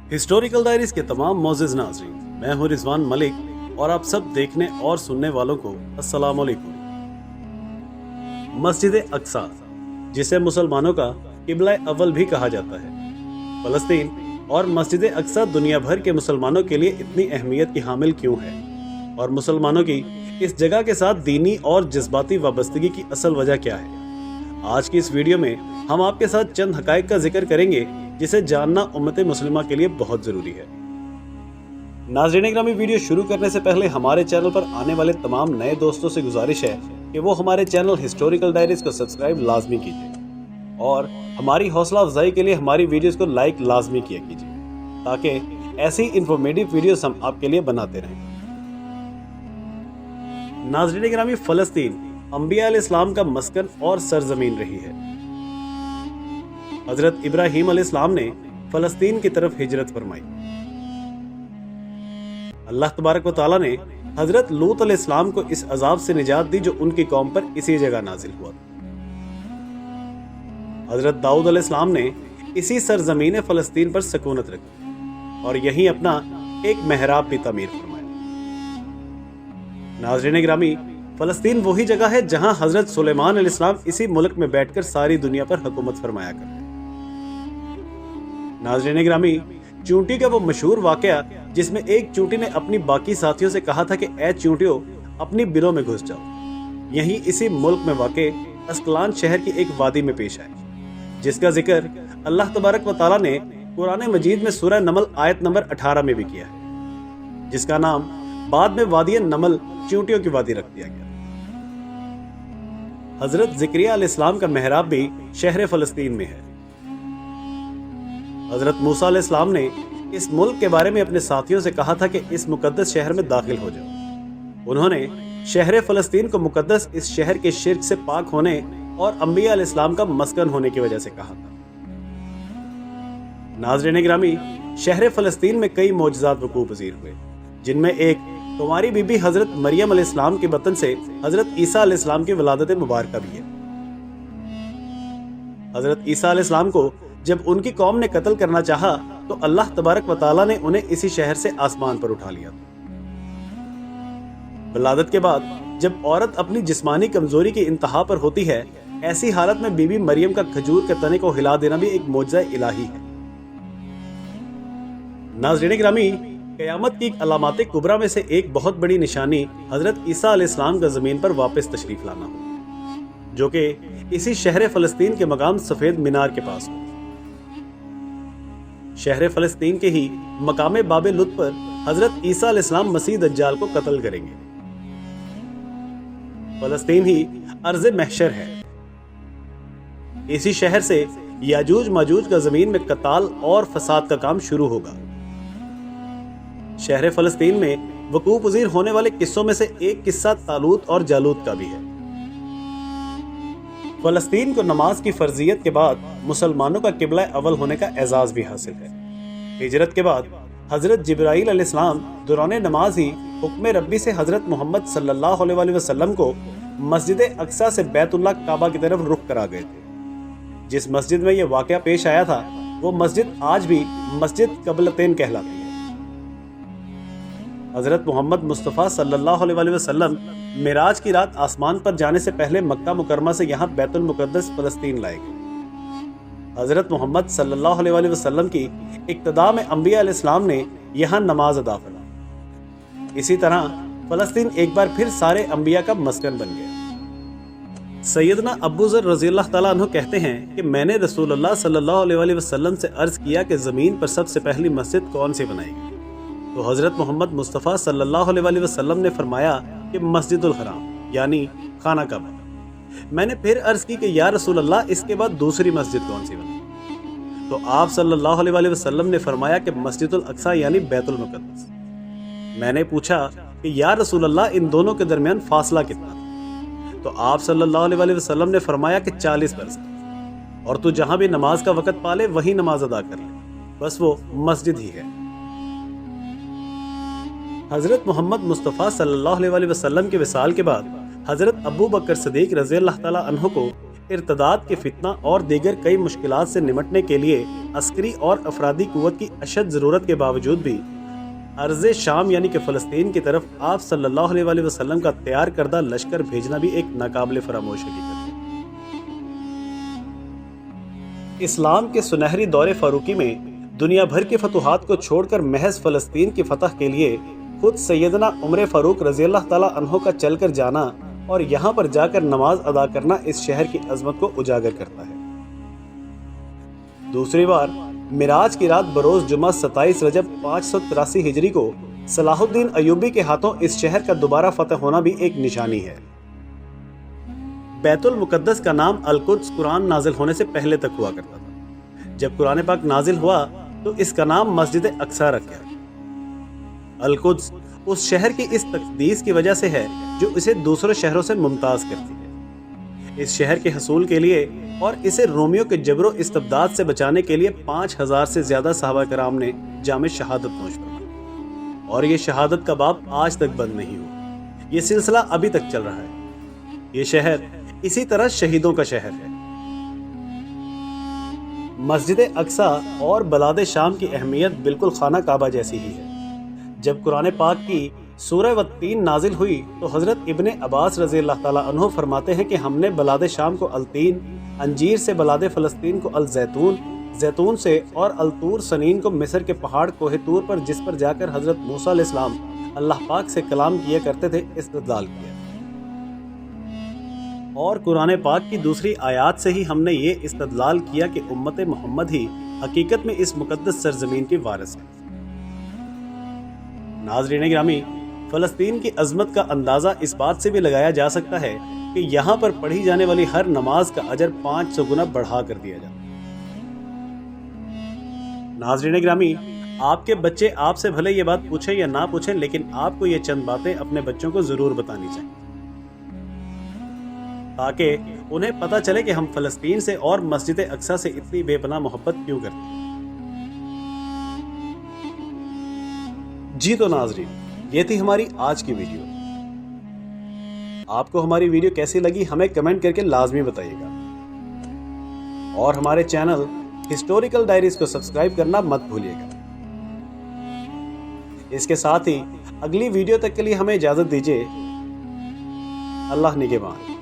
Historical diaries के तमाम मोअज़्ज़िज़ नाज़रीन, मैं हूं रिजवान मलिक और आप सब देखने और सुनने वालों को अस्सलाम वालेकुम। मस्जिद अक्सा, जिसे मुसलमानों का किबला अव्वल भी कहा जाता है, फ़लस्तीन और मस्जिद अक्सा दुनिया भर के मुसलमानों के लिए इतनी अहमियत की हामिल क्यों है और मुसलमानों की इस जगह के साथ दीनी और जज्बाती वाबस्तगी की असल वजह क्या है। आज की इस वीडियो में हम आपके साथ चंद हकायक का जिक्र करेंगे जिसे जानना उम्मत मुस्लिमा के लिए बहुत जरूरी है। नाज़रीन ग्रामी, वीडियो शुरू करने से पहले हमारे चैनल पर आने वाले तमाम नए दोस्तों से गुजारिश है कि वो हमारे चैनल हिस्टोरिकल डायरीज को सब्सक्राइब लाजमी कीजिए और हमारी हौसला अफजाई के लिए हमारी वीडियोस को लाइक लाजमी किया कीजिए ताकि ऐसी इंफॉर्मेटिव वीडियोस हम आपके लिए बनाते रहें। नाज़रीन ग्रामी, फ़लस्तीन अंबिया अलैहिस्सलाम का मस्कन और सरजमीन रही है। हजरत इब्राहीम अलैहिस्सलाम ने फ़लस्तीन की तरफ हिजरत फरमाई। अल्लाह तबारक व तआला ने हजरत लूत अलैहिस्सलाम को इस अजाब से निजात दी जो उनकी कौम पर इसी जगह नाजिल हुआ। हजरत दाऊद अलैहिस्सलाम ने इसी सरजमीन फ़लस्तीन पर सकूनत रखी और यहीं अपना एक महराब भी तमीर फरमाया। नाज़रीन ग्रामी, फ़लस्तीन वही जगह है जहां हजरत सुलेमान अलैहिस्सलाम इसी मुल्क में बैठकर सारी दुनिया पर हुकूमत फरमाया करते। नाज़रीन ग्रामी, चूंटी का वो मशहूर वाकया जिसमें एक चूंटी ने अपनी बाकी साथियों से कहा था कि ए चूंटियों, अपनी बिलों में घुस जाओ, यहीं इसी मुल्क में वाक़े अस्कलान शहर की एक वादी में पेश आया, जिसका जिक्र अल्लाह तबारक व तआला ने कुरान मजीद में सूरह नमल आयत नंबर 18 में भी किया है, जिसका नाम बाद में वादी नमल चूंटियों की वादी रख दिया गया। हजरत ज़करिया अलैहिस्सलाम का महराब भी शहर फ़लस्तीन में है। हजरत मूसा अलैहिस्सलाम ने इस मुल्क के बारे में अपने साथियों से कहा था कि इस मुकद्दस शहर में दाखिल हो जाओ। उन्होंने शहर फ़लस्तीन को मुकद्दस इस शहर के शिर्क से पाक होने और अंबिया अलैहिस्सलाम का मस्कन होने की वजह से कहा था। नाज़रीन ग्रामी, शहर फ़लस्तीन में कई मौजज़ात वक़ूअ पज़ीर हुए, जिनमें एक कुंवारी बीबी हजरत मरियम अलैहिस्सलाम के बतन से हजरत ईसा अलैहिस्सलाम की वलादत मुबारका भी है। हजरत ईसा अलैहिस्सलाम को जब उनकी कौम ने कत्ल करना चाहा तो अल्लाह तबारक व तआला ने उन्हें इसी शहर से आसमान पर उठा लिया। वलादत के बाद जब औरत अपनी जिस्मानी कमजोरी की इंतहा पर होती है, ऐसी हालत में बीबी मरियम का खजूर के तने को हिला देना भी एक मौजज़ा इलाही है। नाज़रीन ग्रामी, क़यामत की अलामात कुबरा में से एक बहुत बड़ी निशानी हजरत ईसा अलैहिस्सलाम का ज़मीन पर वापस तशरीफ लाना हो, जो कि इसी शहर फ़लस्तीन के मकाम सफ़ेद मीनार के पास हो। शहर फ़लस्तीन के ही मकाम बाबे लुत पर हजरत ईसा अलैहिस्सलाम मसीह दज्जाल को कत्ल करेंगे। फ़लस्तीन ही अर्ज़ महशर है। इसी शहर से याजूज माजूज का ज़मीन में कताल और फसाद का काम शुरू होगा। शहर फ़लस्तीन में वक़ूअ पज़ीर होने वाले किस्सों में से एक किस्सा तालूत और जालूत का भी है। फ़लस्तीन को नमाज की फर्जियत के बाद मुसलमानों का किबला अव्वल होने का एजाज़ भी हासिल है। हिजरत के बाद हजरत जिब्राईल अलैहिस्सलाम दौरान नमाज ही हुक्म रब्बी से हजरत मोहम्मद सल्लल्लाहु अलैहि वसल्लम को मस्जिद अक्सा से बैतुल्लाह काबा की तरफ रुख करा गए थे। जिस मस्जिद में यह वाक़या पेश आया था वो मस्जिद आज भी मस्जिद क़िबलतैन कहलाती है। हजरत मोहम्मद मुस्तफ़ा सल्लल्लाहु अलैहि वसल्लम मिराज की रात आसमान पर जाने से पहले मक्का मुकरमा से यहाँ बैतुल मुक़द्दस फ़लस्तीन लाए गए। हजरत मोहम्मद सल्लल्लाहु अलैहि वसल्लम की इक्तदा में अंबिया अलैहिस्सलाम ने यहाँ नमाज अदा फरमाई। इसी तरह फ़लस्तीन एक बार फिर सारे अंबिया का मस्कन बन गया। सैयदना अबू ज़र रज़ियल्लाहु तआला अन्हु कहते हैं कि मैंने रसूलुल्लाह सल्लल्लाहु अलैहि वसल्लम से अर्ज़ किया कि ज़मीन पर सबसे पहली मस्जिद कौन सी बनाई गई, तो हजरत मोहम्मद मुस्तफ़ा सल्लल्लाहु अलैहि वसल्लम ने फरमाया कि मस्जिदुल हराम यानी खाना काबा। मैंने फिर अर्ज़ की कि या रसूल अल्लाह, इसके बाद दूसरी मस्जिद कौन सी बनी, तो आप सल्लल्लाहु अलैहि वसल्लम ने फरमाया कि मस्जिदुल अक्सा यानी बैतुल मुक़द्दस। मैंने पूछा कि या रसूल अल्लाह, इन दोनों के दरमियान फासला कितना था, तो आप सल्लल्लाहु अलैहि वसल्लम ने फरमाया कि 40 बरस, और तू जहां भी नमाज का वक़्त पाले वहीं नमाज अदा कर ले, बस वो मस्जिद ही है। हजरत मोहम्मद मुस्तफ़ा सल्लल्लाहु अलैहि वसल्लम के विसाल के बाद हजरत अबू बकर सिद्दीक़ रज़ियल्लाहु तआला अन्हु को ارتداد کے فتنہ اور دیگر کئی مشکلات سے نمٹنے کے لیے عسکری اور افرادی قوت کی اشد ضرورت کے باوجود بھی ارض شام یعنی کہ فلسطین کی طرف آپ صلی اللہ علیہ وآلہ وسلم کا تیار کردہ لشکر بھیجنا بھی ایک ناقابل فراموش حقیقت ہے۔ اسلام کے سنہری دور فاروقی میں دنیا بھر کی فتوحات کو چھوڑ کر محض فلسطین کی فتح کے لیے خود سیدنا عمر فاروق رضی اللہ تعالیٰ عنہ کا چل کر جانا اور یہاں پر جا کر نماز ادا کرنا اس شہر کی عظمت کو اجاگر کرتا ہے۔ دوسری بار معراج کی رات بروز جمعہ 27 رجب 583 ہجری کو صلاح الدین ایوبی کے ہاتھوں اس شہر کا دوبارہ فتح ہونا بھی ایک نشانی ہے۔ بیت المقدس کا نام القدس قرآن نازل ہونے سے پہلے تک ہوا کرتا تھا۔ جب قرآن پاک نازل ہوا تو اس کا نام مسجد اقصی رکھا گیا۔ القدس اس شہر کی اس تقدیس کی وجہ سے ہے جو اسے دوسرے شہروں سے ممتاز کرتی ہے۔ اس شہر کے حصول کے لیے اور اسے رومیوں کے جبر و استبداد سے بچانے کے لیے 5000 سے زیادہ صحابہ کرام نے جام شہادت نوش فرمائی، اور یہ شہادت کا باب آج تک بند نہیں ہوا۔ یہ سلسلہ ابھی تک چل رہا ہے۔ یہ شہر اسی طرح شہیدوں کا شہر ہے۔ مسجد اقصی اور بلاد شام کی اہمیت بالکل خانہ کعبہ جیسی ہی ہے۔ جب قرآن پاک کی سورہ والتین نازل ہوئی تو حضرت ابن عباس رضی اللہ تعالیٰ عنہ فرماتے ہیں کہ ہم نے بلاد شام کو التین، انجیر سے بلاد فلسطین کو الزیتون، زیتون سے اور الطور سنین کو مصر کے پہاڑ کوہ طور پر جس پر جا کر حضرت موسیٰ علیہ السلام اللہ پاک سے کلام کیا کرتے تھے استدلال کیا، اور قرآن پاک کی دوسری آیات سے ہی ہم نے یہ استدلال کیا کہ امت محمد ہی حقیقت میں اس مقدس سرزمین کی وارث ہے۔ ناظرین گرامی، فلسطین کی عظمت کا اندازہ اس بات سے بھی لگایا جا سکتا ہے کہ یہاں پر پڑھی جانے والی ہر نماز کا اجر 500 گنا بڑھا کر دیا جاتا ہے۔ ناظرین گرامی، آپ کے بچے آپ سے بھلے یہ بات پوچھیں یا نہ پوچھیں، لیکن آپ کو یہ چند باتیں اپنے بچوں کو ضرور بتانی چاہیے تاکہ انہیں پتہ چلے کہ ہم فلسطین سے اور مسجد اقصی سے اتنی بے پناہ محبت کیوں کرتے ہیں۔ جی تو ناظرین، یہ تھی ہماری آج کی ویڈیو۔ آپ کو ہماری ویڈیو کیسی لگی ہمیں کمنٹ کر کے لازمی بتائیے گا، اور ہمارے چینل ہسٹوریکل ڈائریز کو سبسکرائب کرنا مت بھولیے گا۔ اس کے ساتھ ہی اگلی ویڈیو تک کے لیے ہمیں اجازت دیجیے۔ اللہ نگہبان۔